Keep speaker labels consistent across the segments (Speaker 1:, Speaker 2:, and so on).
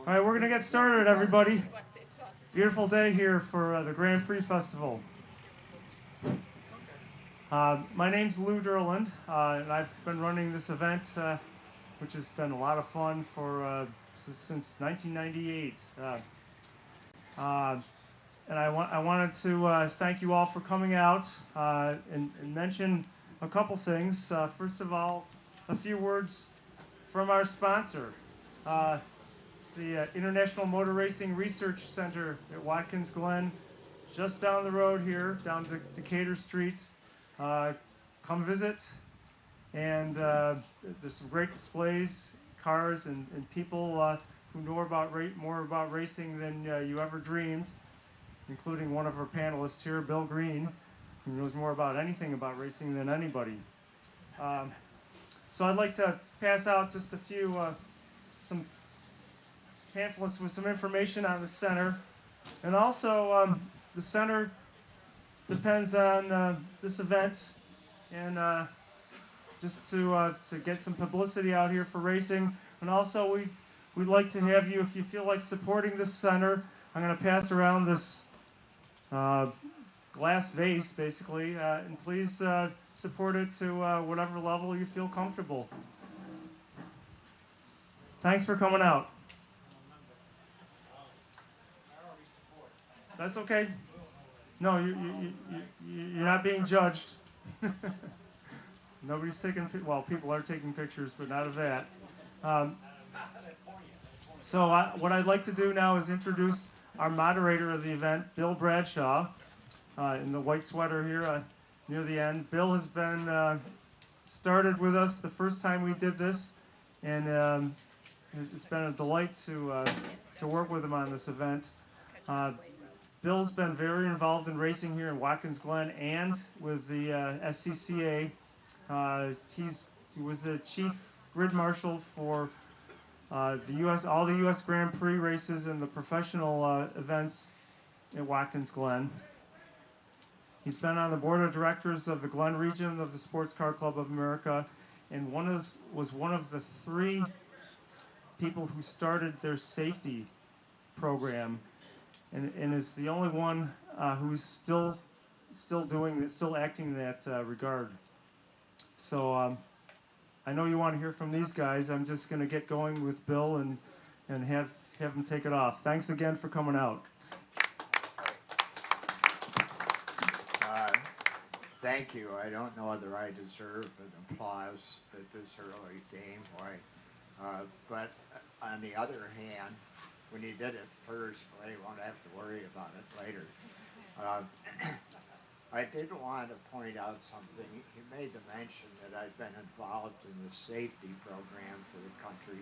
Speaker 1: All right, we're going to get started, everybody. Beautiful day here for the Grand Prix Festival. My name's Lou Derland, and I've been running this event, which has been a lot of fun since 1998. And I wanted to thank you all for coming out and mention a couple things. First of all, a few words from our sponsor. It's the International Motor Racing Research Center at Watkins Glen, just down the road here, down Decatur Street. Come visit, and there's some great displays, cars, and people who know more about racing than you ever dreamed, including one of our panelists here, Bill Green, who knows more about anything about racing than anybody. So I'd like to pass out just some pamphlets with some information on the center. And also, the center depends on this event, and just to get some publicity out here for racing. And also, we'd like to have you, if you feel like supporting this center, I'm going to pass around this glass vase, basically, and please support it to whatever level you feel comfortable. Thanks for coming out. That's okay. No, you're not being judged. Nobody's taking, well, people are taking pictures, but not of that. So what I'd like to do now is introduce our moderator of the event, Bill Bradshaw, in the white sweater here near the end. Bill has been started with us the first time we did this, and it's been a delight to work with him on this event. Bill's been very involved in racing here in Watkins Glen and with the SCCA. He was the chief grid marshal for all the U.S. Grand Prix races and the professional events at Watkins Glen. He's been on the board of directors of the Glen region of the Sports Car Club of America, and was one of the 3 people who started their safety program, and is the only one who's still acting in that regard. So I know you want to hear from these guys. I'm just going to get going with Bill and have him take it off. Thanks again for coming out.
Speaker 2: Thank you. I don't know whether I deserve an applause at this early game, but on the other hand, when you did it first, well, you won't have to worry about it later. I did want to point out something. He made the mention that I've been involved in the safety program for the country.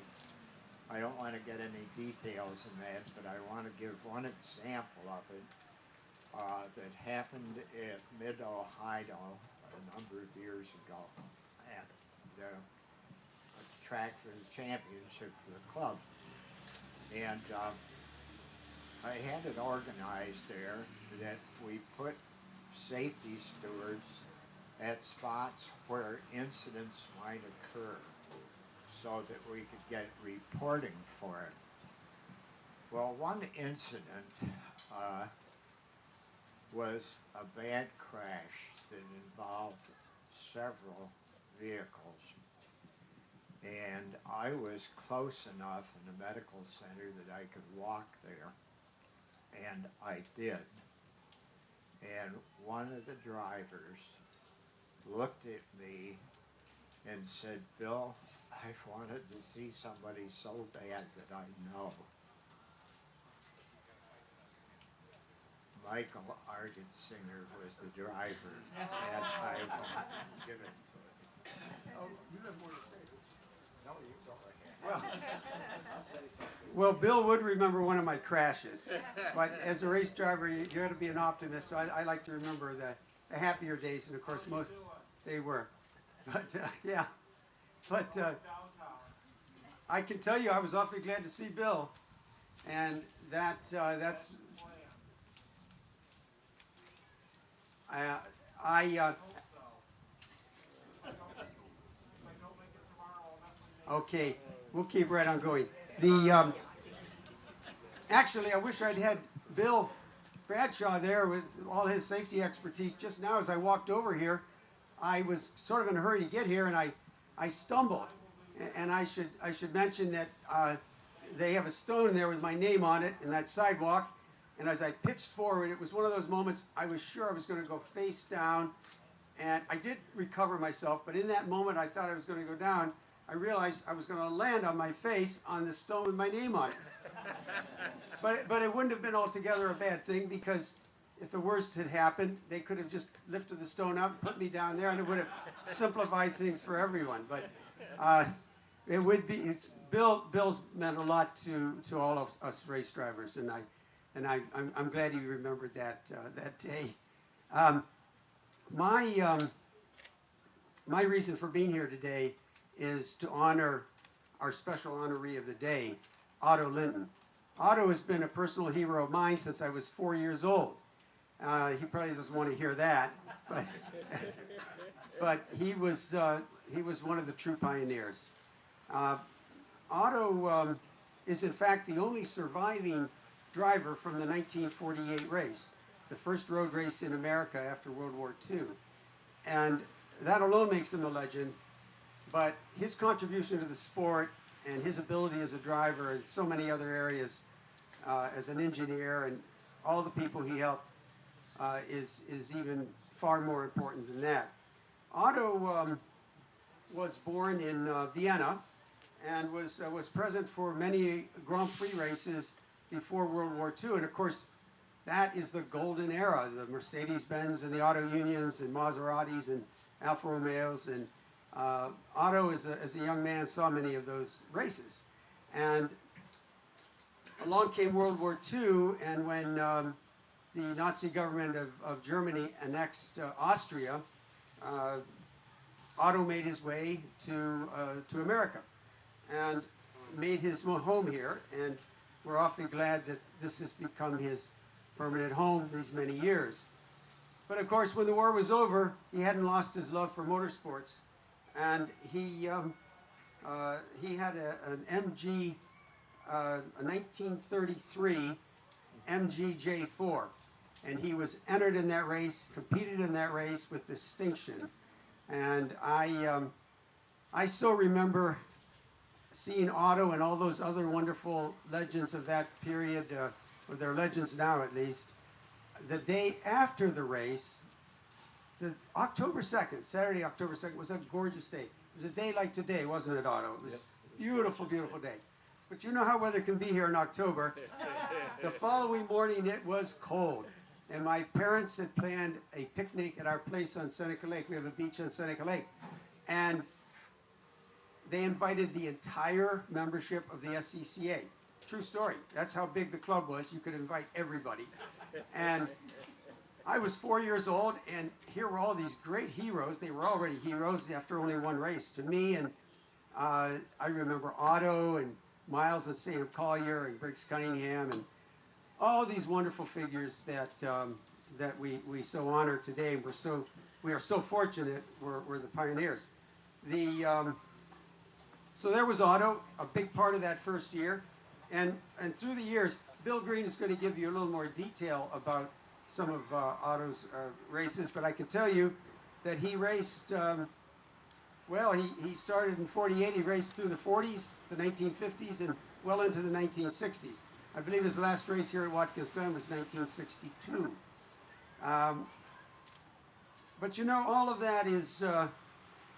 Speaker 2: I don't want to get any details in that, but I want to give one example of it that happened at Mid-Ohio a number of years ago at the track for the championship for the club. And I had it organized there that we put safety stewards at spots where incidents might occur so that we could get reporting for it. Well, one incident was a bad crash that involved several vehicles. And I was close enough in the medical center that I could walk there, and I did. And one of the drivers looked at me and said, "Bill, I've wanted to see somebody so bad that I know." Michael Argensinger was the driver, and I won't give it to him.
Speaker 3: Oh, you have more to say.
Speaker 2: No, you go ahead.
Speaker 3: Well, Bill would remember one of my crashes, but as a race driver, you got to be an optimist. So I like to remember the happier days, and of course, most they were. But yeah, but I can tell you, I was awfully glad to see Bill, and that's. Okay, we'll keep right on going. Actually, I wish I'd had Bill Bradshaw there with all his safety expertise. Just now as I walked over here, I was sort of in a hurry to get here, and I stumbled. And I should mention that they have a stone there with my name on it in that sidewalk. And as I pitched forward, it was one of those moments I was sure I was going to go face down. And I did recover myself, but in that moment I thought I was going to go down. I realized I was going to land on my face on the stone with my name on it. But it wouldn't have been altogether a bad thing, because if the worst had happened, they could have just lifted the stone up, put me down there, and it would have simplified things for everyone. But it would be. Bill's meant a lot to all of us race drivers, and I'm glad you remembered that day. My reason for being here today is to honor our special honoree of the day, Otto Linton. Otto has been a personal hero of mine since I was 4 years old. He probably doesn't want to hear that, but he was one of the true pioneers. Otto is in fact the only surviving driver from the 1948 race, the first road race in America after World War II. And that alone makes him a legend, but his contribution to the sport and his ability as a driver and so many other areas, as an engineer and all the people he helped, is even far more important than that. Otto was born in Vienna and was present for many Grand Prix races before World War II. And of course, that is the golden era, the Mercedes-Benz and the Auto Unions and Maseratis and Alfa Romeos. And Otto, as a young man, saw many of those races. And along came World War II, and when the Nazi government of Germany annexed Austria, Otto made his way to America and made his home here. And we're awfully glad that this has become his permanent home these many years. But of course, when the war was over, he hadn't lost his love for motorsports, and he had an MG, a 1933 MG-J4, and he was entered in that race, competed in that race with distinction. And I so remember seeing Otto and all those other wonderful legends of that period, or they're legends now at least, the day after the race, the October 2nd, Saturday, October 2nd, was a gorgeous day. It was a day like today, wasn't it, Otto? It was a beautiful, beautiful day. But you know how weather can be here in October. The following morning, it was cold. And my parents had planned a picnic at our place on Seneca Lake. We have a beach on Seneca Lake. And they invited the entire membership of the SCCA. True story. That's how big the club was. You could invite everybody. And I was 4 years old, and here were all these great heroes. They were already heroes after only one race to me. And I remember Otto and Miles and Sam Collier and Briggs Cunningham and all these wonderful figures that we so honor today. We are so fortunate we're the pioneers. So there was Otto, a big part of that first year. And through the years, Bill Green is going to give you a little more detail about some of Otto's races, but I can tell you that he raced, he started in 48, he raced through the 40s, the 1950s, and well into the 1960s. I believe his last race here at Watkins Glen was 1962. But you know, all of that is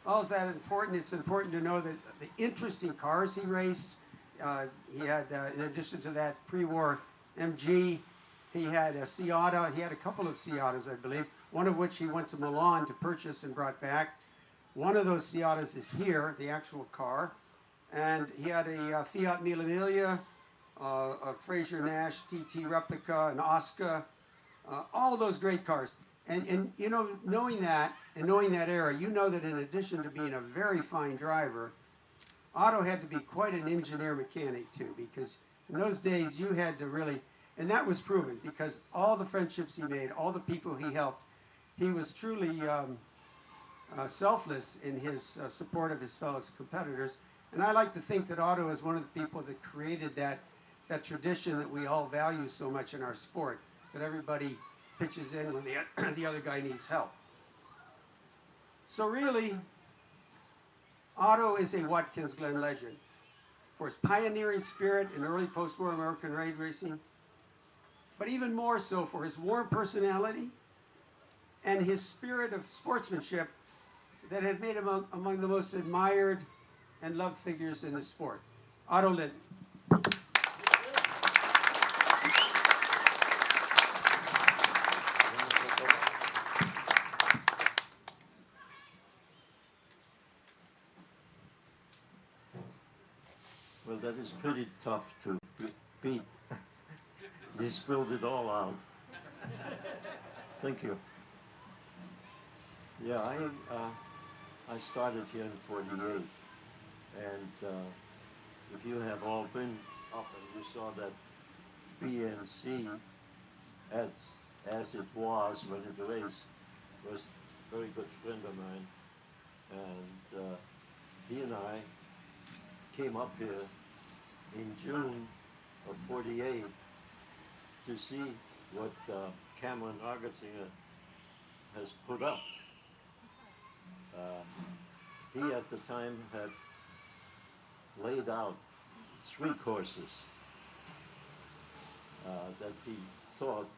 Speaker 3: important. It's important to know that the interesting cars he raced, he had, in addition to that pre-war MG, he had a Ciata. He had a couple of Ciatas, I believe, one of which he went to Milan to purchase and brought back. One of those Ciatas is here, the actual car. And he had a Fiat Mille Miglia, a Fraser Nash TT replica, an Oscar, all those great cars. And you know, knowing that era, you know that in addition to being a very fine driver, Otto had to be quite an engineer mechanic too, because in those days you had to really, and that was proven because all the friendships he made, all the people he helped, he was truly selfless in his support of his fellow competitors. And I like to think that Otto is one of the people that created that that tradition that we all value so much in our sport, that everybody pitches in when the other guy needs help. So really, Otto is a Watkins Glen legend for his pioneering spirit in early post-war American raid racing, but even more so for his warm personality and his spirit of sportsmanship that have made him among the most admired and loved figures in the sport. Otto Linton.
Speaker 4: Well, that is pretty tough to beat. You spilled it all out. Thank you. Yeah, I started here in '48, and if you have all been up and you saw that BNC as it was when it raced, was a very good friend of mine, and he and I came up here in June of '48 to see what Cameron Argersinger has put up. He at the time had laid out 3 courses that he thought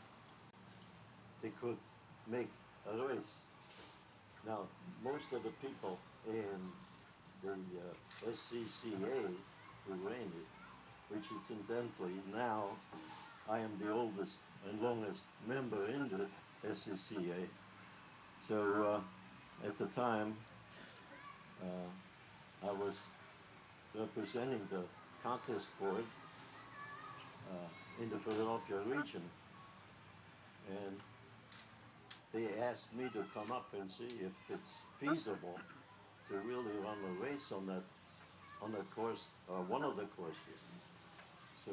Speaker 4: they could make a race. Now, most of the people in the SCCA who ran it, which incidentally now I am the oldest and longest member in the SCCA. So at the time I was representing the contest board in the Philadelphia region, and they asked me to come up and see if it's feasible to really run a race on that course, or one of the courses. So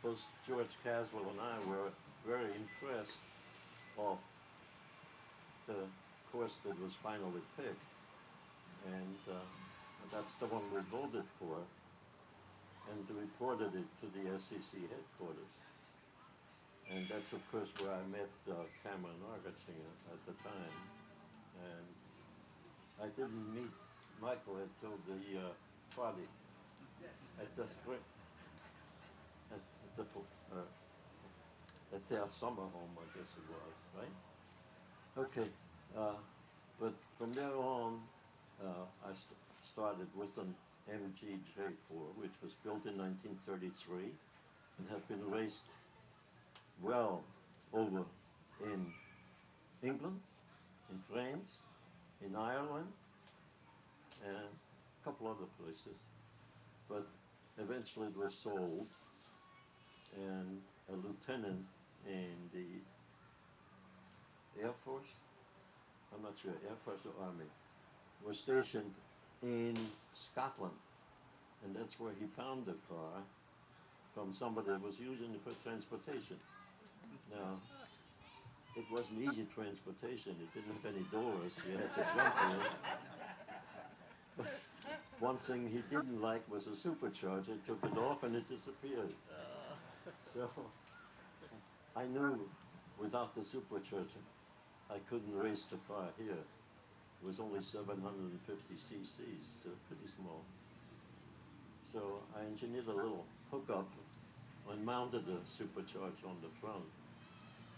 Speaker 4: both George Caswell and I were very impressed of the course that was finally picked, and that's the one we voted for, and reported it to the SEC headquarters. And that's, of course, where I met Cameron Argersinger at the time. And I didn't meet Michael until the party at the spring, at their summer home, I guess it was, right? Okay, but from there on, I started with an MGJ4, which was built in 1933 and had been raced well over in England, in France, in Ireland, and a couple other places. But eventually it was sold, and a lieutenant in the Air Force, I'm not sure, Air Force or Army, was stationed in Scotland, and that's where he found the car from somebody that was using it for transportation. Now, it wasn't easy transportation. It didn't have any doors. You had to jump in. But one thing he didn't like was a supercharger. Took it off and it disappeared. So I knew without the supercharger, I couldn't race the car here. It was only 750 cc's, so pretty small. So I engineered a little hookup and mounted the supercharger on the front.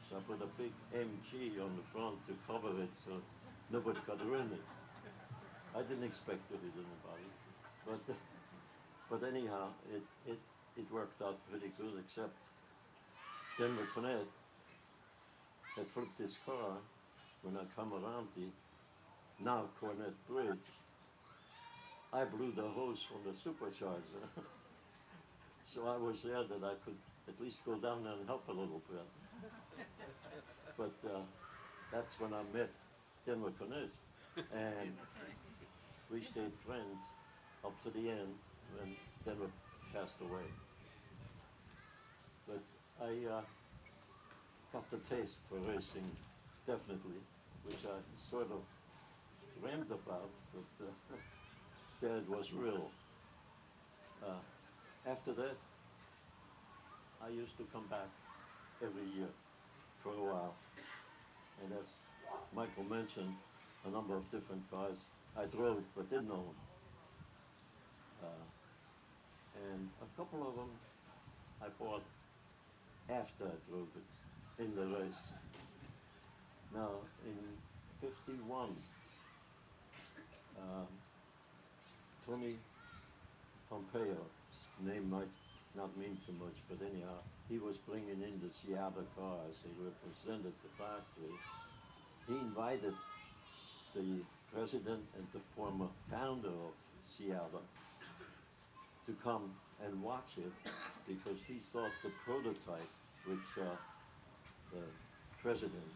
Speaker 4: So I put a big MG on the front to cover it so nobody could ruin it. I didn't expect to hit anybody, but anyhow, it worked out pretty good, except Denver Cornet had flipped his car when I come around the now Cornet Bridge. I blew the hose from the supercharger. So I was there that I could at least go down there and help a little bit. But that's when I met Denver Cornet, and we stayed friends up to the end when Denver passed away. But I got the taste for racing, definitely, which I sort of dreamed about, but there it was real. After that, I used to come back every year for a while. And as Michael mentioned, a number of different cars I drove but didn't own. And a couple of them I bought after I drove it in the race. Now, in '51, Tony Pompeo, name might not mean too much, but anyhow, he was bringing in the Seattle cars. He represented the factory. He invited the president and the former founder of Seattle to come and watch it because he thought the prototype, which the president,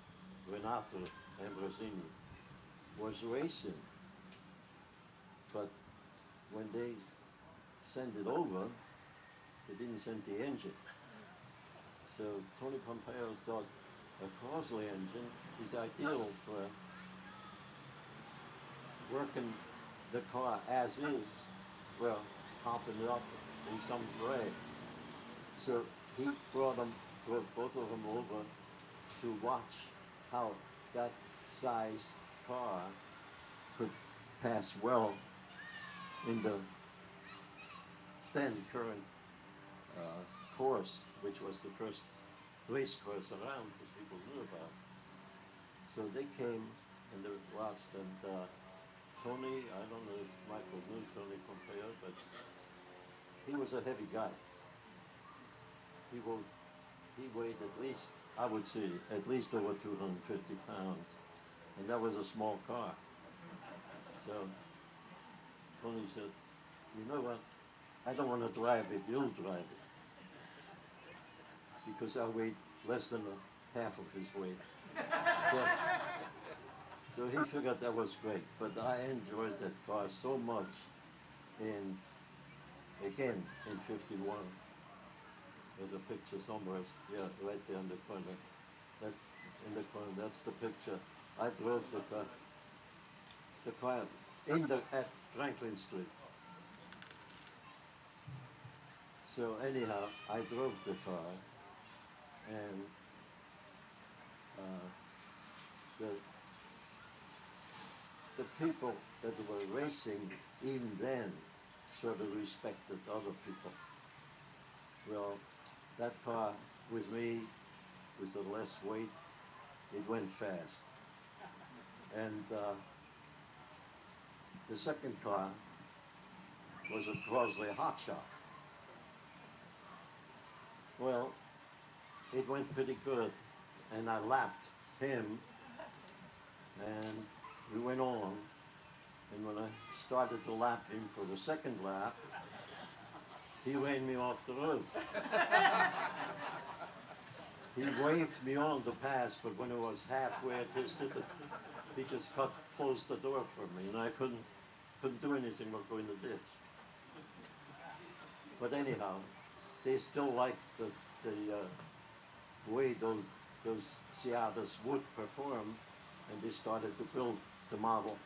Speaker 4: Renato Ambrosini, was racing. But when they sent it over, they didn't send the engine. So Tony Pompeo thought a Crossley engine is ideal for working the car as is, well, hopping it up in some way. So he brought both of them over to watch how that size car could pass well in the then current course, which was the first race course around that people knew about. So they came and they watched, and Tony, I don't know if Michael knew Tony Pompeo, but he was a heavy guy. He weighed at least, I would say, at least over 250 pounds. And that was a small car. So Tony said, you know what, I don't want to drive it, you'll drive it. Because I weighed less than half of his weight. So he figured that was great. But I enjoyed that car so much again, in '51. There's a picture somewhere, yeah, right there in the corner. That's in the corner, that's the picture. I drove the car at Franklin Street. So anyhow, I drove the car, and the people that were racing even then sort of respected other people. Well, that car with me, with the less weight, it went fast. And the second car was a Crossley Hotshot. Well, it went pretty good, and I lapped him, and we went on, and when I started to lap him for the second lap, he ran me off the road. He waved me on to pass, but when it was halfway at his ticket, he just closed the door for me, and I couldn't do anything but go in the ditch. But anyhow, they still liked the way those Seattles would perform, and they started to build the model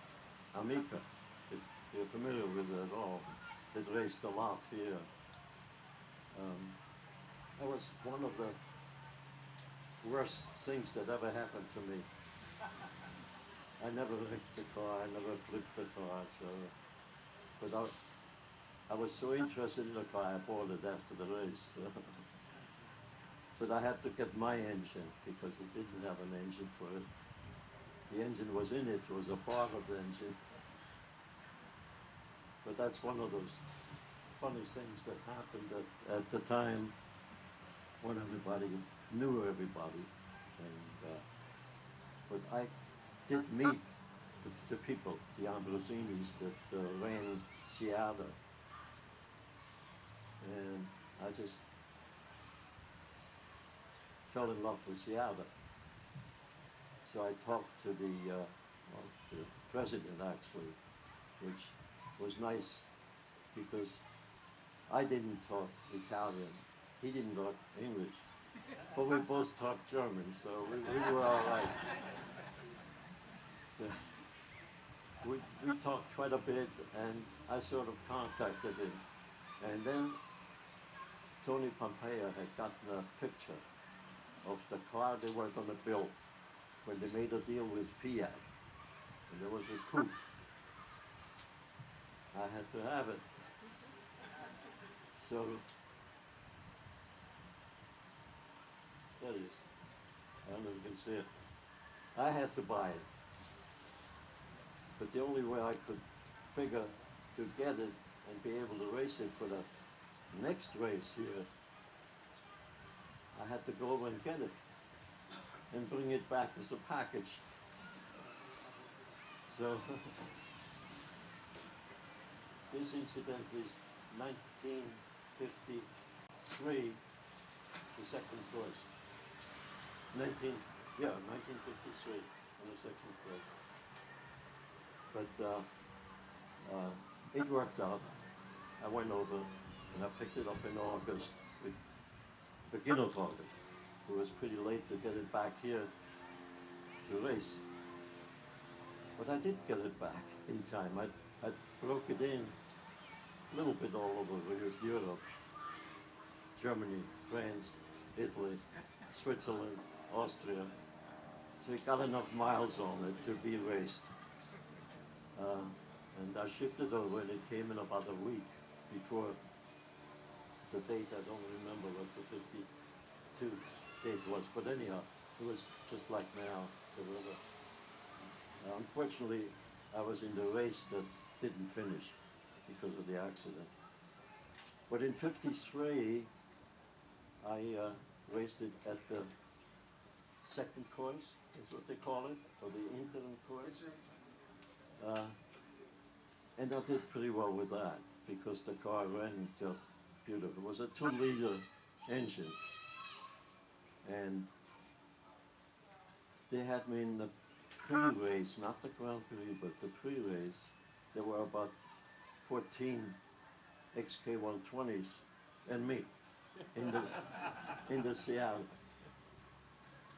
Speaker 4: Amica, if you're familiar with it at all. It raced a lot here. That was one of the worst things that ever happened to me. I never wrecked the car, I never flipped the car, but I was so interested in the car, I bought it after the race. But I had to get my engine because it didn't have an engine for it. The engine was in it, was a part of the engine. But that's one of those funny things that happened at the time when everybody knew everybody. And, but I did meet the people, the Ambrosinis that ran Seattle. And I just fell in love with Seattle. So I talked to the president actually, which was nice because I didn't talk Italian, he didn't talk English, but we both talked German, so we were all right. So we talked quite a bit, and I sort of contacted him. And then Tony Pompeo had gotten a picture of the car they were going to build when they made a deal with Fiat. And there was a coup. I had to have it. So, that is, I don't know if you can see it. I had to buy it. But the only way I could figure to get it and be able to race it for the next race here, I had to go over and get it and bring it back as a package. So this incident is 1953, the second course. 1953 on the second course. But it worked out. I went over and I picked it up in August, the beginning of August. It was pretty late to get it back here to race. But I did get it back in time. I broke it in a little bit all over Europe, Germany, France, Italy, Switzerland, Austria. So it got enough miles on it to be raced. And I shipped it over and it came in about a week before the date. I don't remember what the 52 date was, but anyhow, it was just like now, the weather. Unfortunately, I was in the race that didn't finish because of the accident. But in '53, I raced it at the second course, is what they call it, or the interim course. And I did pretty well with that because the car ran just beautiful. It was a 2-liter engine. And they had me in the pre-race, not the Grand Prix, but the pre-race. There were about 14 XK120s and me in the Seattle.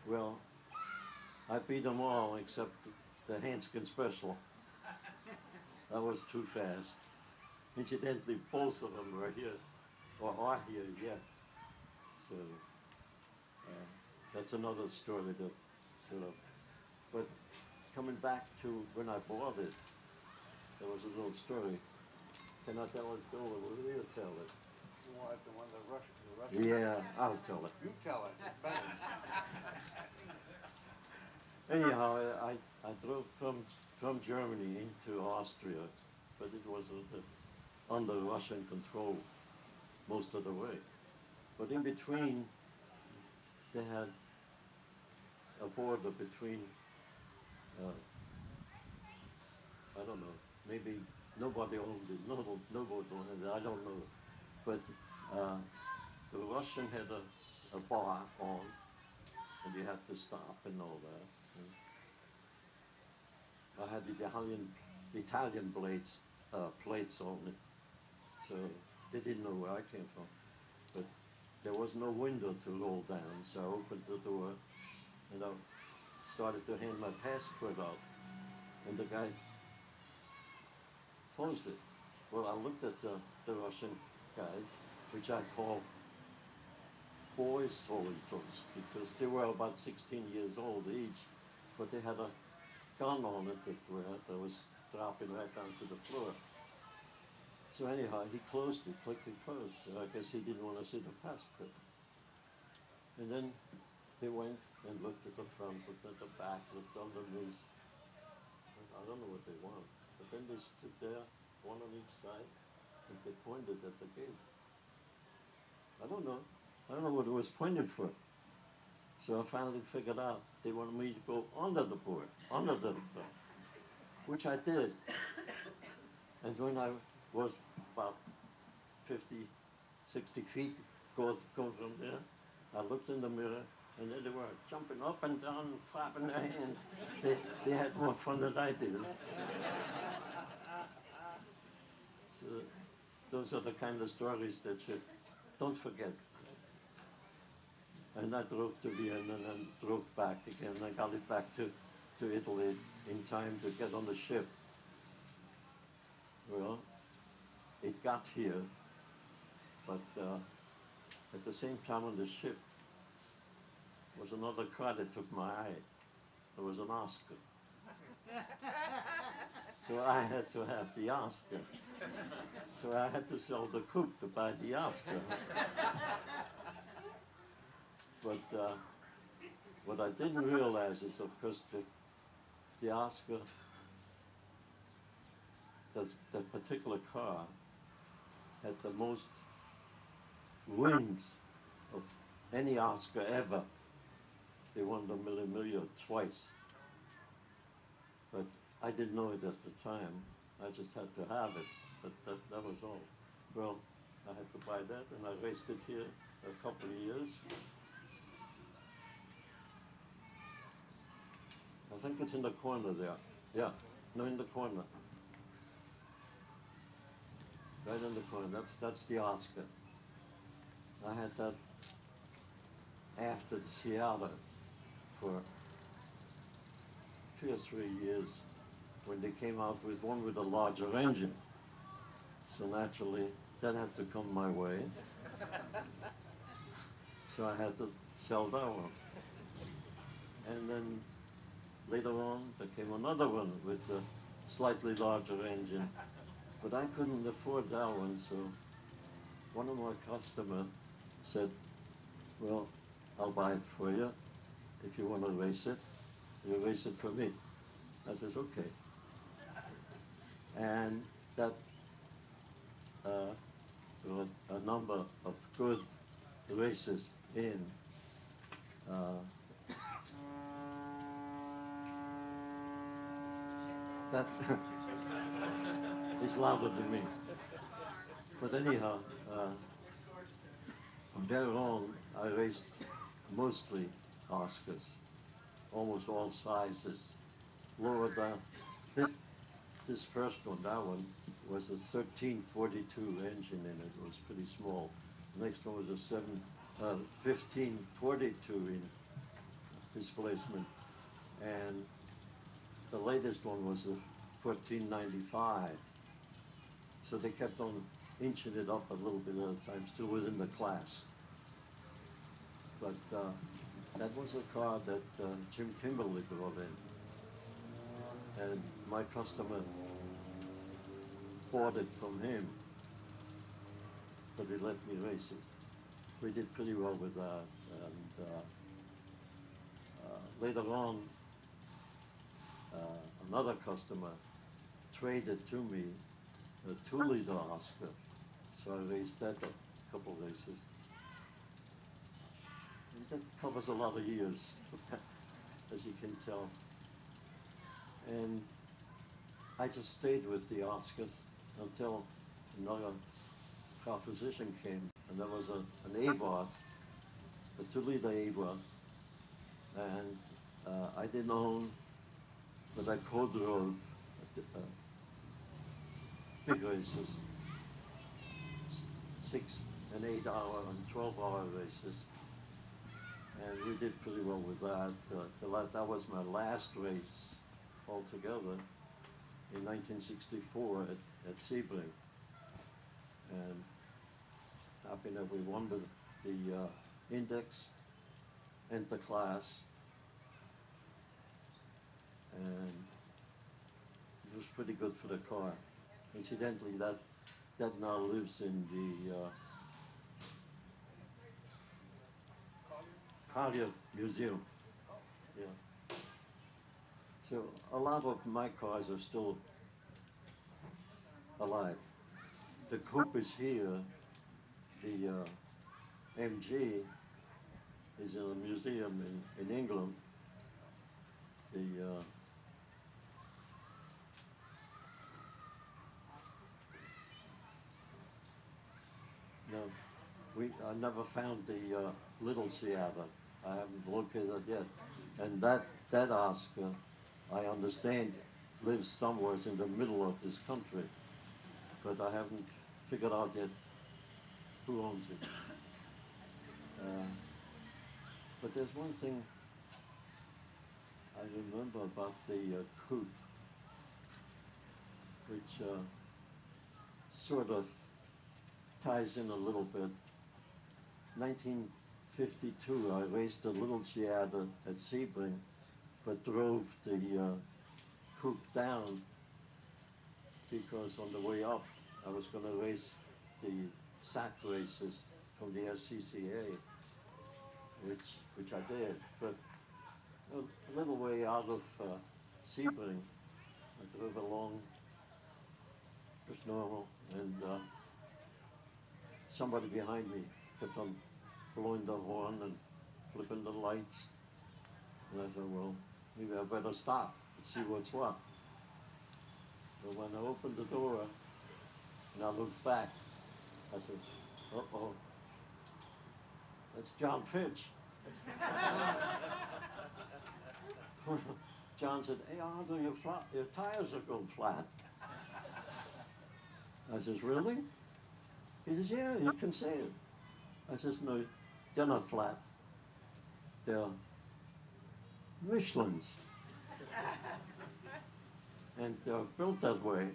Speaker 4: Well, I beat them all except the Hanskin Special. That was too fast. Incidentally, both of them were here, or are here yet. So that's another story that sort of, but coming back to when I bought it, there was a little story. Can I tell it, Bill, or will you tell it?
Speaker 5: You want the one the Russian?
Speaker 4: Yeah, I'll tell it.
Speaker 5: You tell it. It's better.
Speaker 4: Anyhow, I drove from Germany into Austria, but it was under Russian control most of the way. But in between, they had a border between, I don't know, maybe nobody owned it, nobody owned it, I don't know. But the Russian had a bar on, and you had to stop and all that. I had Italian plates on it, so they didn't know where I came from. But there was no window to roll down, so I opened the door and I started to hand my passport out, and the guy closed it. Well, I looked at the Russian guys, which I call boys soldiers, because they were about 16 years old each, but they had a gun on it that was dropping right down to the floor. So anyhow, he closed it, clicked it closed. So I guess he didn't want to see the passport. And then they went and looked at the front, looked at the back, looked underneath. I don't know what they want. But then they stood there, one on each side, and they pointed at the gate. I don't know what it was pointed for. So I finally figured out they wanted me to go under the board, which I did. And when I was about 50, 60 feet go from there, I looked in the mirror, and there they were, jumping up and down, and clapping their hands. They had more fun than I did. So those are the kind of stories that you don't forget. And I drove to Vienna and then drove back again. I got it back to Italy in time to get on the ship. Well, it got here, but at the same time on the ship was another car that took my eye. There was an Oscar. So I had to have the Oscar. So I had to sell the coupe to buy the Oscar. But what I didn't realize is, of course, the Oscar, that particular car, had the most wins of any Oscar ever. They won the Mille Miglia twice. But I didn't know it at the time. I just had to have it. But that was all. Well, I had to buy that, and I raced it here a couple of years. I think it's in the corner there. Yeah, no, in the corner. Right in the corner. That's the Oscar. I had that after Seattle for 2 or 3 years when they came out with one with a larger engine. So naturally, that had to come my way. So I had to sell that one. And then later on, there came another one with a slightly larger engine. But I couldn't afford that one, so one of my customers said, well, I'll buy it for you. If you want to race it, you race it for me. I said, okay. And that there were a number of good races in that is louder than me. But anyhow, from there on, I raced mostly Oscars, almost all sizes. Lower down, this first one, that one, was a 1342 engine in it. It was pretty small. The next one was a 1542 in displacement. And the latest one was a 1495. So they kept on inching it up a little bit at a time, still within the class. But that was a car that Jim Kimberly brought in. And my customer bought it from him, but he let me race it. We did pretty well with that. And later on, another customer traded to me a 2-liter Oscar. So I raced that a couple races. And that covers a lot of years, as you can tell. And I just stayed with the Oscars until another composition came, and there was an A-Boss, a 2-liter A-Boss, and I didn't own, but I co-drove big races, 6 and 8 hour and 12-hour races, and we did pretty well with that. That was my last race altogether in 1964 at Sebring, and happy that we won the index and the class, and it was pretty good for the car. Incidentally, that now lives in the Collier Museum. Yeah. So a lot of my cars are still alive. The coupe is here. The MG is in a museum in England. I never found the Little Seattle. I haven't located it yet. And that Oscar, I understand, lives somewhere in the middle of this country, but I haven't figured out yet who owns it. But there's one thing I remember about the coupe, which sort of ties in a little bit 1952, I raced a little Giada at Sebring, but drove the coupe down because on the way up, I was going to race the sack races from the SCCA, which I did. But a little way out of Sebring, I drove along just normal, and somebody behind me kept on blowing the horn and flipping the lights. And I said, well, maybe I better stop and see what's what. But when I opened the door and I looked back, I said, uh-oh, that's John Fitch. John said, hey, Otto, your tires are going flat. I says, really? He says, yeah, you can see it. I says, no, they're not flat. They're Michelins. And they're built that way.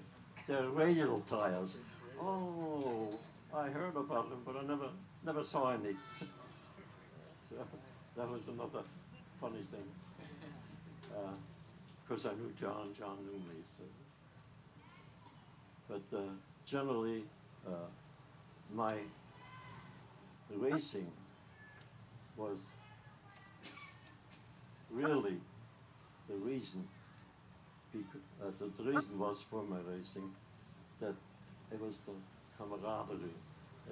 Speaker 4: They're radial tires. Oh, I heard about them, but I never saw any. So that was another funny thing. Of course, I knew John. John knew me. So. But generally, my racing was really the reason. The reason was for my racing that it was the camaraderie.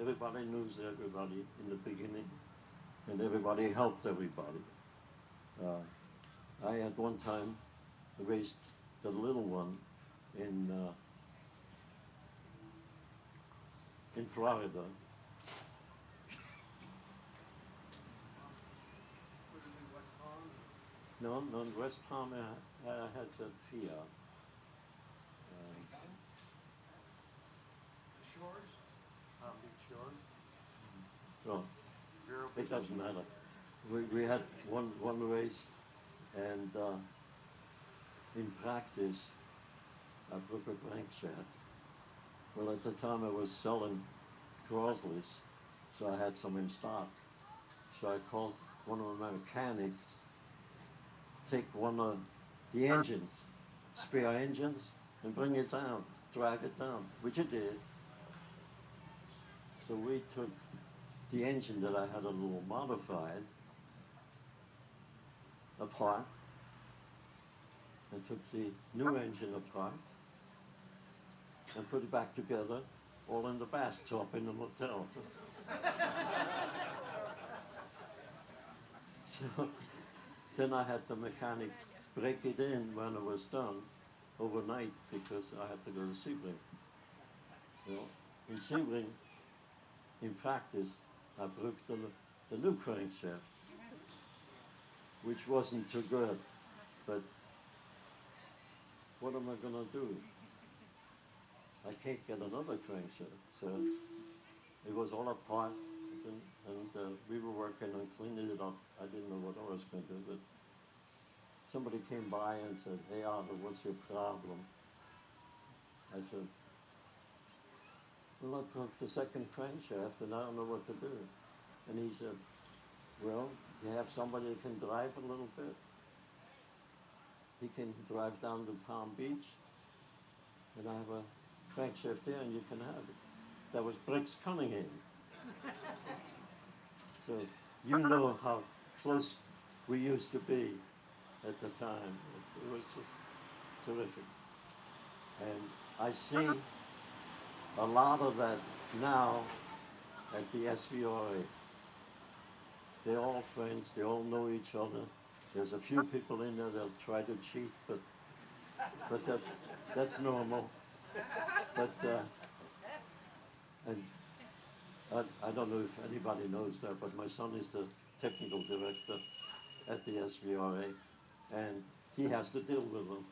Speaker 4: Everybody knows everybody in the beginning, and everybody helped everybody. I at one time raced the little one in Florida. No, in West Palm I had the Fiat.
Speaker 5: The shores? Palm Beach shores?
Speaker 4: Well,
Speaker 5: Vero
Speaker 4: it
Speaker 5: Beach?
Speaker 4: doesn't matter. We had one race, and in practice, I broke a crankshaft. Well, at the time I was selling Crosley's, so I had some in stock. So I called one of my mechanics, take one of the engines, spare engines, and bring it down, drive it down, which it did. So we took the engine that I had a little modified apart, and took the new engine apart, and put it back together, all in the bathtub in the motel. So then I had the mechanic break it in when it was done overnight because I had to go to Sebring. Well, in Sebring, in practice, I broke the new crankshaft, which wasn't too good, but what am I gonna do? I can't get another crankshaft, so it was all apart, and we were working on cleaning it up. I didn't know what I was going to do, but somebody came by and said, hey, Otto, what's your problem? I said, well, I broke the second crankshaft, and I don't know what to do. And he said, well, you have somebody that can drive a little bit. He can drive down to Palm Beach, and I have a crankshaft there, and you can have it. That was Briggs Cunningham. So you know how close we used to be at the time. It was just terrific. And I see a lot of that now at the SVRA. They're all friends, they all know each other. There's a few people in there that'll try to cheat, but that's normal. But and I don't know if anybody knows that, but my son is the technical director at the SVRA, and he has to deal with them.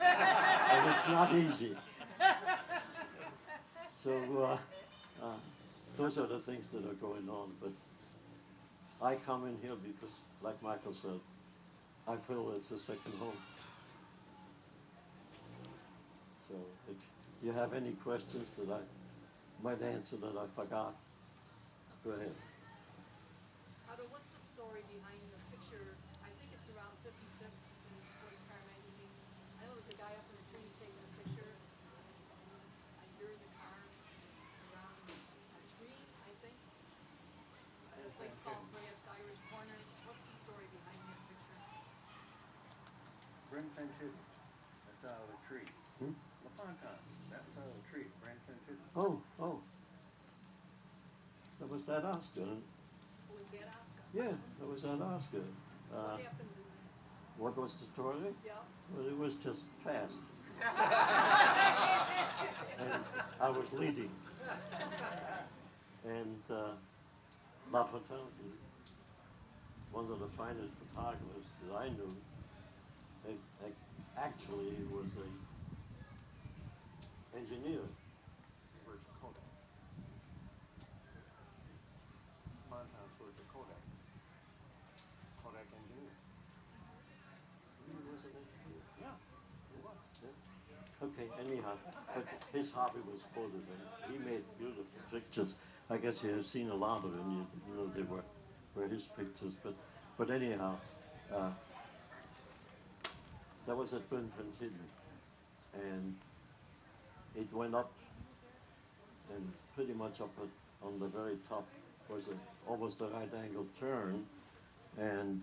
Speaker 4: And it's not easy. So those are the things that are going on. But I come in here because, like Michael said, I feel it's a second home. So if you have any questions that I might answer that I forgot, go ahead.
Speaker 6: story behind the picture? I think it's around 56 in Sports Car Magazine. I know there's a guy up in the tree taking a picture. I hear the car around a tree, I think. At a place called perhaps Irish Corners. What's the story behind that picture?
Speaker 5: Brenton Hidden. That's out of the tree.
Speaker 4: Hmm?
Speaker 5: LaFontaine. That's out of the tree. Brenton Hidden.
Speaker 4: Oh. That was that Oscar.
Speaker 6: Was that Oscar?
Speaker 4: Yeah, that was that Oscar.
Speaker 6: What happened?
Speaker 4: What was the story?
Speaker 6: Yeah.
Speaker 4: Well, it was just fast. And I was leading. And Lafayette, one of the finest photographers that I knew, actually was an engineer.
Speaker 5: Where's Kodak? Montaigne's where's the Kodak? Kodak engineer.
Speaker 4: He was an engineer.
Speaker 5: Yeah, it was.
Speaker 4: Yeah. Okay, anyhow, but his hobby was photos, and he made beautiful pictures. I guess you have seen a lot of them. You know they were his pictures, but anyhow, that was at Bloemfontein, and it went up, and pretty much up on the very top was almost a right angle turn, and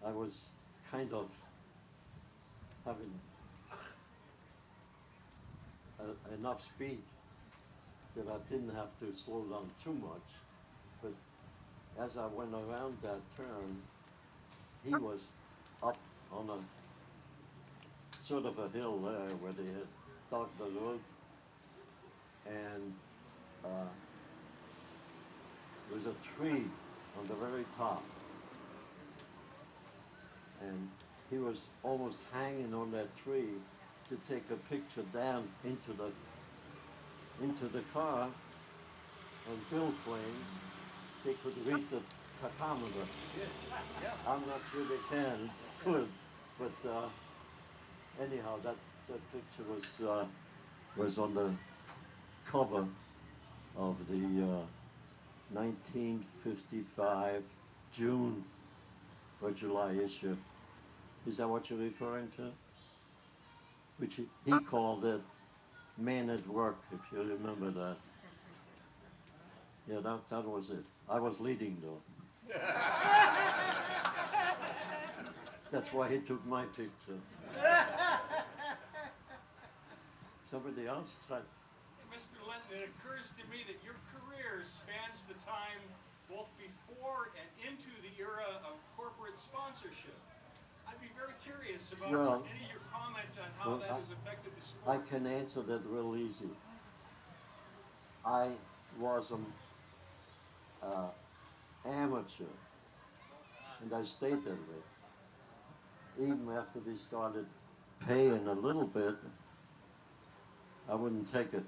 Speaker 4: I was kind of having enough speed that I didn't have to slow down too much. But as I went around that turn, he was up on a sort of a hill there where they had dug the road, and there was a tree on the very top, and he was almost hanging on that tree to take a picture down into the car, and Bill claimed they could read the tachometer. I'm not sure they could, but anyhow, that picture was on the cover of the 1955 June or July issue. Is that what you're referring to? Which he called it Men at Work, if you remember that. Yeah, that was it. I was leading though. That's why he took my picture. Somebody else tried.
Speaker 7: Mr. Linton, it occurs to me that your career spans the time both before and into the era of corporate sponsorship. I'd be very curious about any of your comment on how that has affected the sport.
Speaker 4: I can answer that real easy. I was an amateur, and I stayed that way. Even after they started paying a little bit, I wouldn't take it.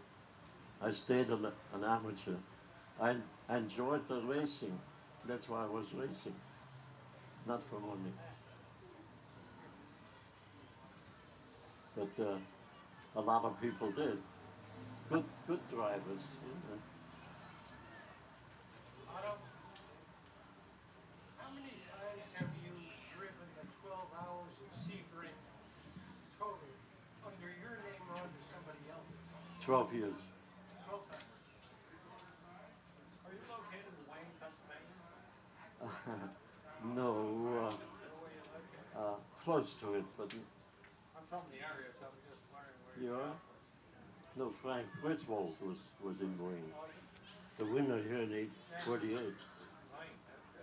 Speaker 4: I stayed an amateur. I enjoyed the racing. That's why I was racing, not for money. But a lot of people did. Good drivers. You know.
Speaker 5: Otto, how many times have you driven the 12 hours of Sebring total under your name or under somebody else's?
Speaker 4: 12 years.
Speaker 5: 12 times. Are you located in Wayne, Pennsylvania?
Speaker 4: No, close to it, but
Speaker 5: I'm from the area, so I'm just wondering where
Speaker 4: you
Speaker 5: you're
Speaker 4: are?
Speaker 5: from.
Speaker 4: No, Frank Griswold was in Wayne. The winner here in 848.
Speaker 5: Wayne, okay.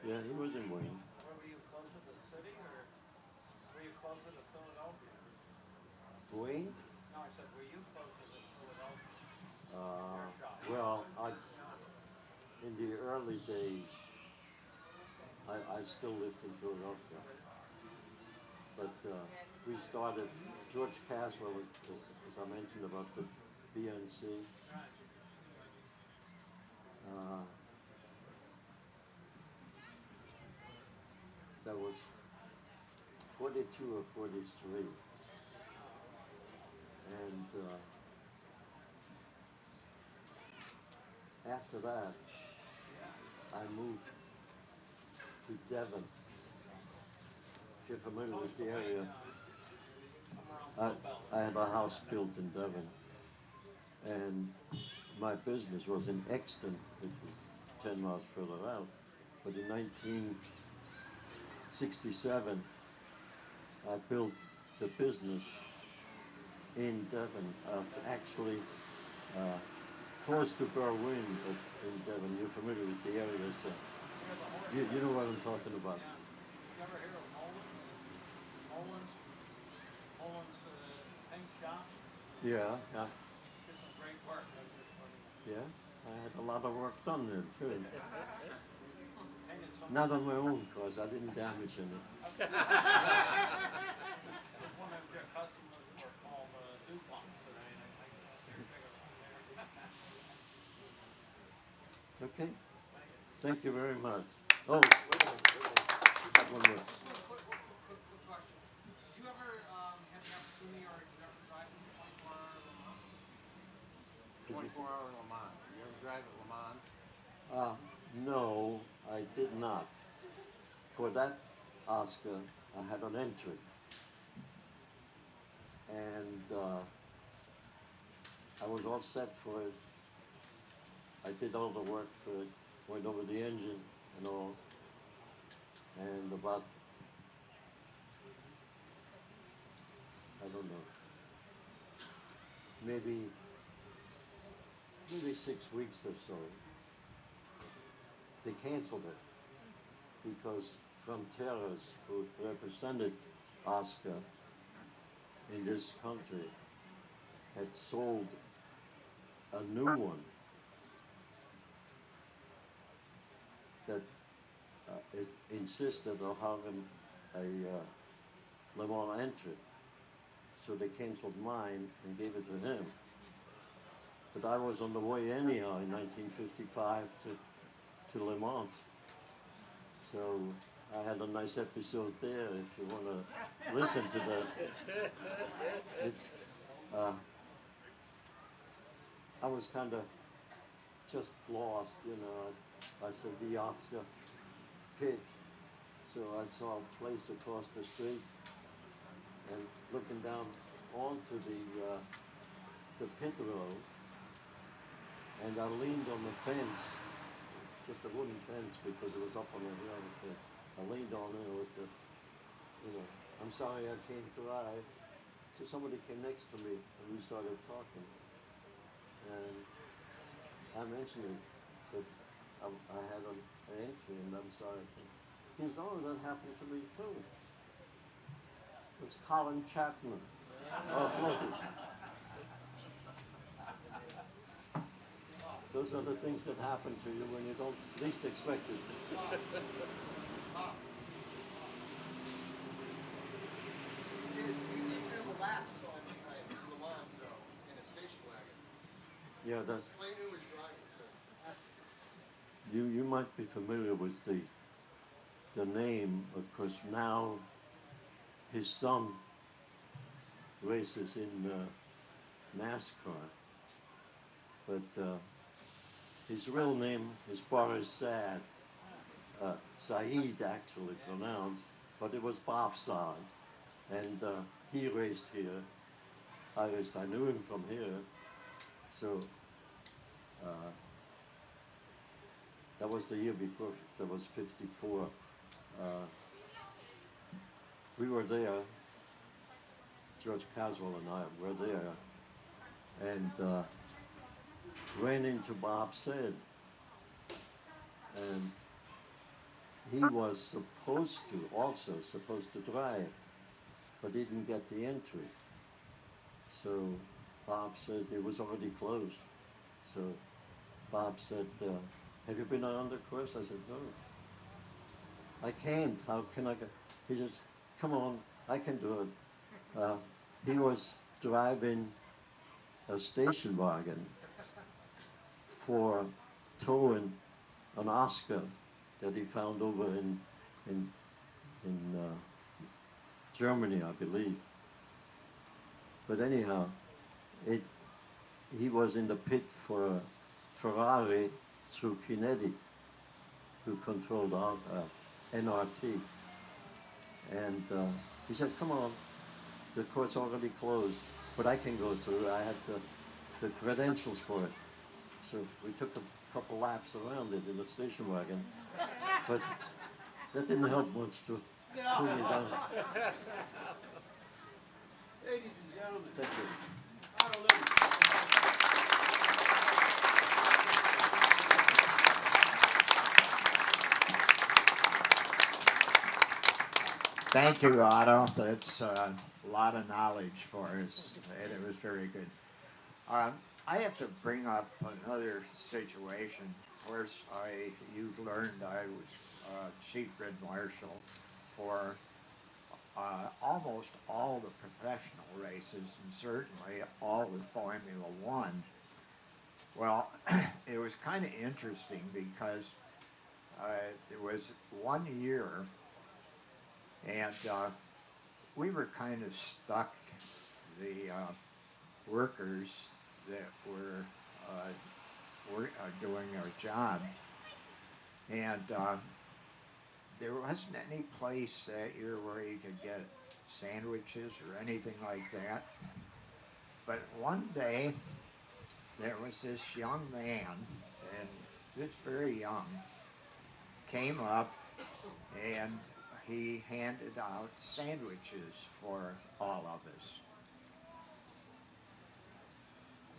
Speaker 4: Yeah, he was in Wayne.
Speaker 5: Where were you, closer to the city or were you closer to Philadelphia?
Speaker 4: Wayne?
Speaker 5: No, I said, were you closer to Philadelphia?
Speaker 4: Well, in the early days, I still lived in Philadelphia. But we started, George Caswell, as I mentioned about the BNC. That was 42 or 43. And after that, I moved to Devon. If you're familiar with the area, I had a house built in Devon, and my business was in Exton, which was 10 miles further out. But in 1967, I built the business in Devon, actually close to Berwyn, but in Devon. You're familiar with the area, so you know what I'm talking about.
Speaker 5: You ever hear of Mullins tank shop?
Speaker 4: Yeah, yeah,
Speaker 5: Did some great work. That's just funny.
Speaker 4: yeah. I had a lot of work done there too.
Speaker 5: Painted some.
Speaker 4: Not on my own, cause I didn't damage any.
Speaker 5: There's one of your customers were called DuPont today, and I figured on there.
Speaker 4: Okay. Thank you very much. Oh, wait a minute. Got one more.
Speaker 8: Just one quick question. Did you ever have the opportunity, or did you ever drive in 24-hour Le Mans?
Speaker 9: 24-hour Le Mans. You ever drive at Le Mans?
Speaker 4: No, I did not. For that Oscar, I had an entry. And I was all set for it. I did all the work for it, went over the engine and all. And about, I don't know, maybe 6 weeks or so, they canceled it because Fronteras, who represented Oscar in this country, had sold a new one that insisted on having a Le Mans entry. So they canceled mine and gave it to him. But I was on the way anyhow in 1955 to Le Mans. So I had a nice episode there if you want to listen to that. It's, I was kind of just lost, you know. I said the Oscar pit. So I saw a place across the street and looking down onto the pit road, and I leaned on the fence, just a wooden fence because it was up on the hill. So I leaned on it. It was the, you know, I'm sorry I can't drive. So somebody came next to me and we started talking, and I mentioned it, that I had an entry and I'm sorry. He said, oh, that happened to me too. It's Colin Chapman of Lotus. Those are the things that happen to you when you don't least expect it.
Speaker 9: You did do the laps on Le Mans though, in a station wagon.
Speaker 4: Yeah, that's,
Speaker 9: Explain who was driving too.
Speaker 4: you might be familiar with the name, of course. Now his son races in NASCAR, but his real name is Boris Saad, Saeed actually pronounced, but it was Bob Saad, and he raced here. I knew him from here, so that was the year before. That was '54. We were there. George Caswell and I were there, and ran into Bob Said, and he was supposed to drive, but he didn't get the entry. So Bob said it was already closed. So Bob said, have you been on the course? I said, no. I can't. How can I go? He says, come on, I can do it. He was driving a station wagon for towing an Oscar that he found over in Germany, I believe. But anyhow, he was in the pit for Ferrari through Chinetti, who controlled our IMRRC. And he said, come on, the court's already closed, but I can go through. I had the credentials for it. So we took a couple laps around it in the station wagon, but that didn't help much to cool me down.
Speaker 3: Ladies and gentlemen,
Speaker 4: Thank you.
Speaker 3: Otto Linton.
Speaker 2: Thank you, Otto. That's a lot of knowledge for us, and it was very good. I have to bring up another situation. Of course, you've learned I was chief grid marshal for almost all the professional races, and certainly all the Formula One. Well, it was kind of interesting because there was one year, and we were kind of stuck, the workers that were doing our job, and there wasn't any place that year where you could get sandwiches or anything like that. But one day, there was this young man, and he was very young, came up and he handed out sandwiches for all of us.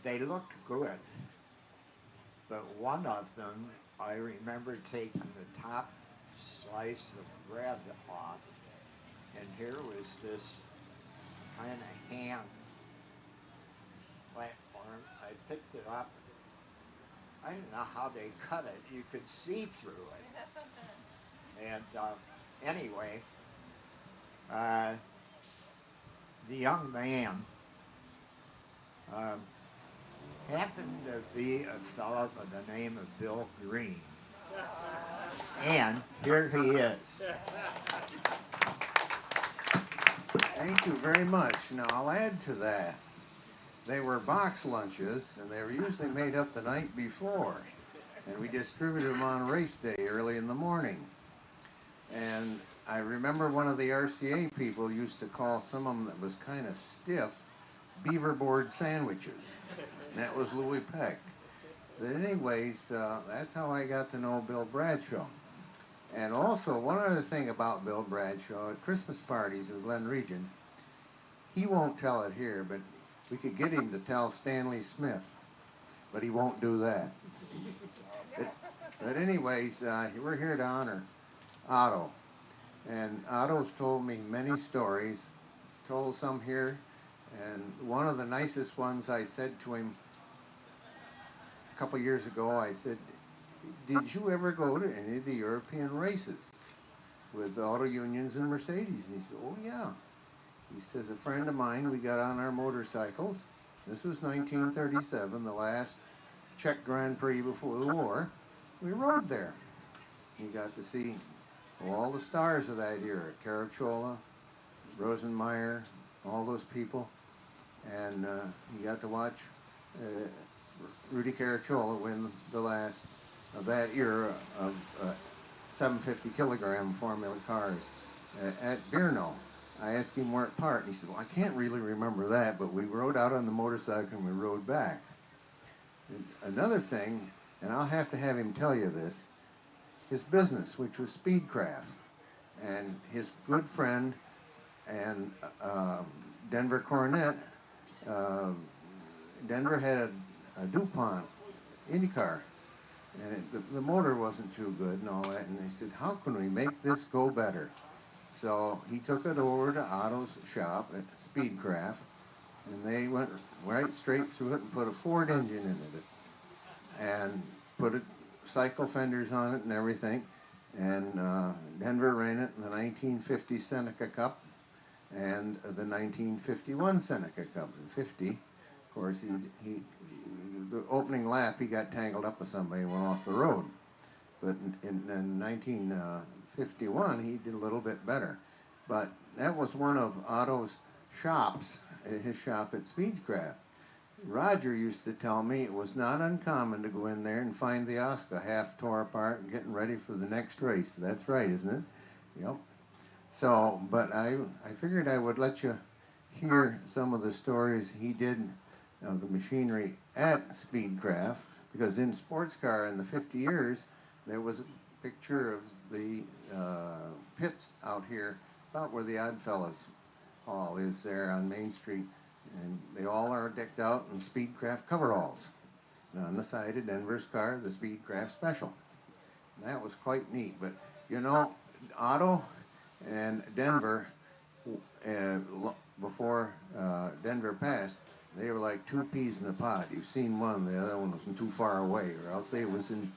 Speaker 2: They looked good, but one of them, I remember taking the top slice of bread off, and here was this kind of hand platform. I picked it up. I don't know how they cut it. You could see through it. And anyway, the young man happened to be a fellow by the name of Bill Green. And here he is.
Speaker 10: Thank you very much. Now, I'll add to that. They were box lunches, and they were usually made up the night before. And we distributed them on race day early in the morning. And I remember one of the RCA people used to call some of them that was kind of stiff beaver board sandwiches. And that was Louis Peck. But anyways, that's how I got to know Bill Bradshaw. And also, one other thing about Bill Bradshaw, at Christmas parties in the Glen region, he won't tell it here, but we could get him to tell Stanley Smith, but he won't do that. But anyways, we're here to honor Otto. And Otto's told me many stories. He's told some here. And one of the nicest ones I said to him a couple years ago, I said, did you ever go to any of the European races with auto unions and Mercedes? And he said, oh yeah. He says, a friend of mine, we got on our motorcycles. This was 1937, the last Czech Grand Prix before the war. We rode there. You got to see all the stars of that era, Caracciola, Rosenmeyer, all those people. And you got to watch Rudy Caracciola win the last of that era of 750 kilogram Formula cars at Brno. I asked him where it part, and he said, well, I can't really remember that, but we rode out on the motorcycle and we rode back. And another thing, and I'll have to have him tell you this, his business, which was Speedcraft, and his good friend and Denver Coronet, Denver had a DuPont IndyCar, and the motor wasn't too good and all that, and they said, how can we make this go better? So he took it over to Otto's shop at Speedcraft, and they went right straight through it and put a Ford engine in it, and put cycle fenders on it and everything. And Denver ran it in the 1950 Seneca Cup and the 1951 Seneca Cup. In 50, of course, the opening lap, he got tangled up with somebody and went off the road. But in 1951, he did a little bit better. But that was one of Otto's shops, his shop at Speedcraft. Roger used to tell me it was not uncommon to go in there and find the Oscar half tore apart and getting ready for the next race. That's right, isn't it? Yep. So, but I figured I would let you hear some of the stories he did of the machinery at Speedcraft, because in sports car in the 50 years, there was a picture of the pits out here, about where the Oddfellows Hall is there on Main Street, and they all are decked out in Speedcraft coveralls. And on the side of Denver's car, the Speedcraft Special. And that was quite neat. But you know, Otto and Denver, before Denver passed, they were like two peas in a pod. You've seen one, the other one wasn't too far away, or else they was in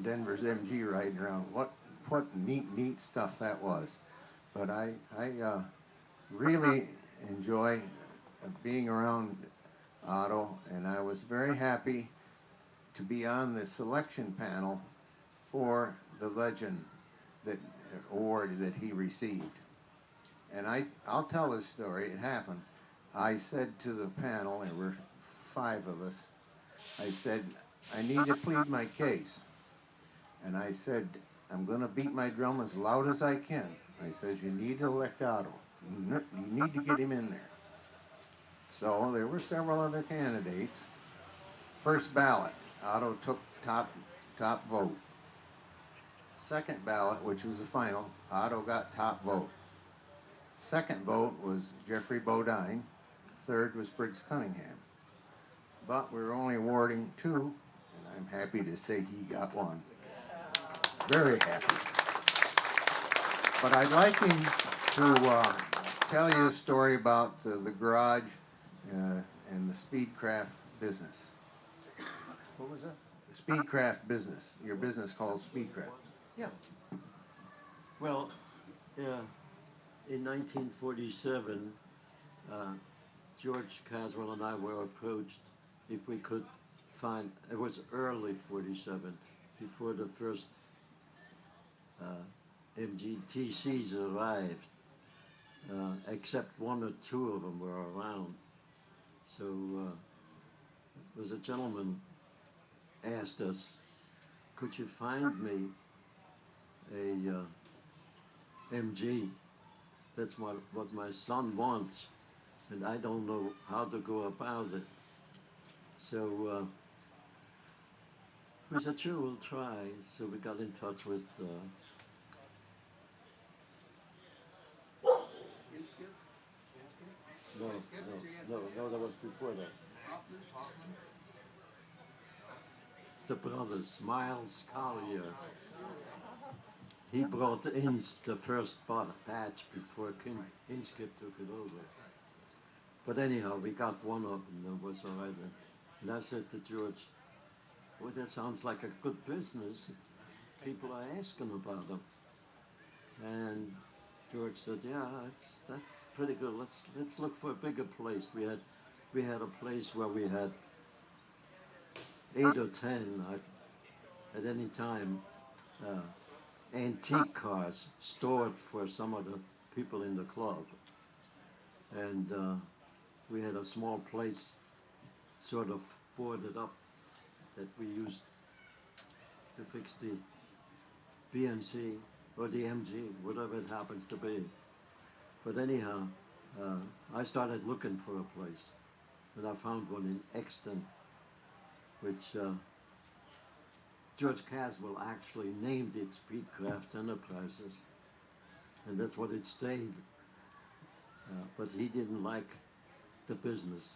Speaker 10: Denver's MG riding around. What neat stuff that was. But I really enjoy being around Otto, and I was very happy to be on the selection panel for the legend award that he received. And I'll tell this story. It happened. I said to the panel, there were 5 of us, I said, I need to plead my case. And I said, I'm going to beat my drum as loud as I can. I says, you need to elect Otto. You need to get him in there. So there were several other candidates. First ballot, Otto took top vote. Second ballot, which was the final, Otto got top vote. Second vote was Jeffrey Bodine. Third was Briggs Cunningham. But we were only awarding 2, and I'm happy to say he got 1. Very happy. But I'd like him to tell you a story about the garage and the Speedcraft business. What was that? The Speedcraft business. Your business called Speedcraft.
Speaker 4: Yeah. Well, in 1947, George Caswell and I were approached if we could find, it was early 47, before the first MGTCs arrived, except 1 or 2 of them were around. So there was a gentleman asked us, could you find me a MG? That's what my son wants, and I don't know how to go about it. So we said, sure, we'll try. So we got in touch with no, that was before that. The brothers, Miles Collier. He brought in the first batch before Inskip took it over. But anyhow, we got one of them, that was all right. And I said to George, well, that sounds like a good business. People are asking about them. And George said, yeah, that's pretty good. Let's look for a bigger place. We had a place where we had 8 or 10 at any time. Antique cars stored for some of the people in the club. And we had a small place sort of boarded up that we used to fix the BNC or the MG, whatever it happens to be. But anyhow, I started looking for a place, and I found one in Exton, which George Caswell actually named it Speedcraft Enterprises, and that's what it stayed. But he didn't like the business.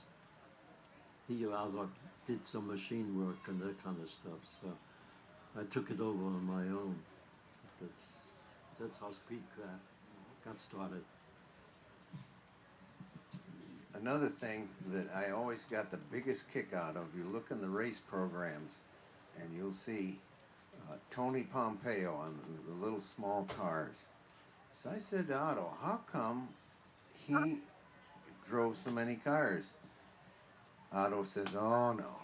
Speaker 4: He rather did some machine work and that kind of stuff, so I took it over on my own. That's how Speedcraft got started.
Speaker 10: Another thing that I always got the biggest kick out of, you look in the race programs and you'll see Tony Pompeo on the little small cars. So I said to Otto, how come he drove so many cars? Otto says, oh no,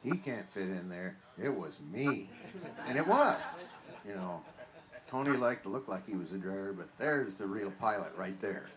Speaker 10: he can't fit in there. It was me. And it was, you know. Tony liked to look like he was a driver, but there's the real pilot right there.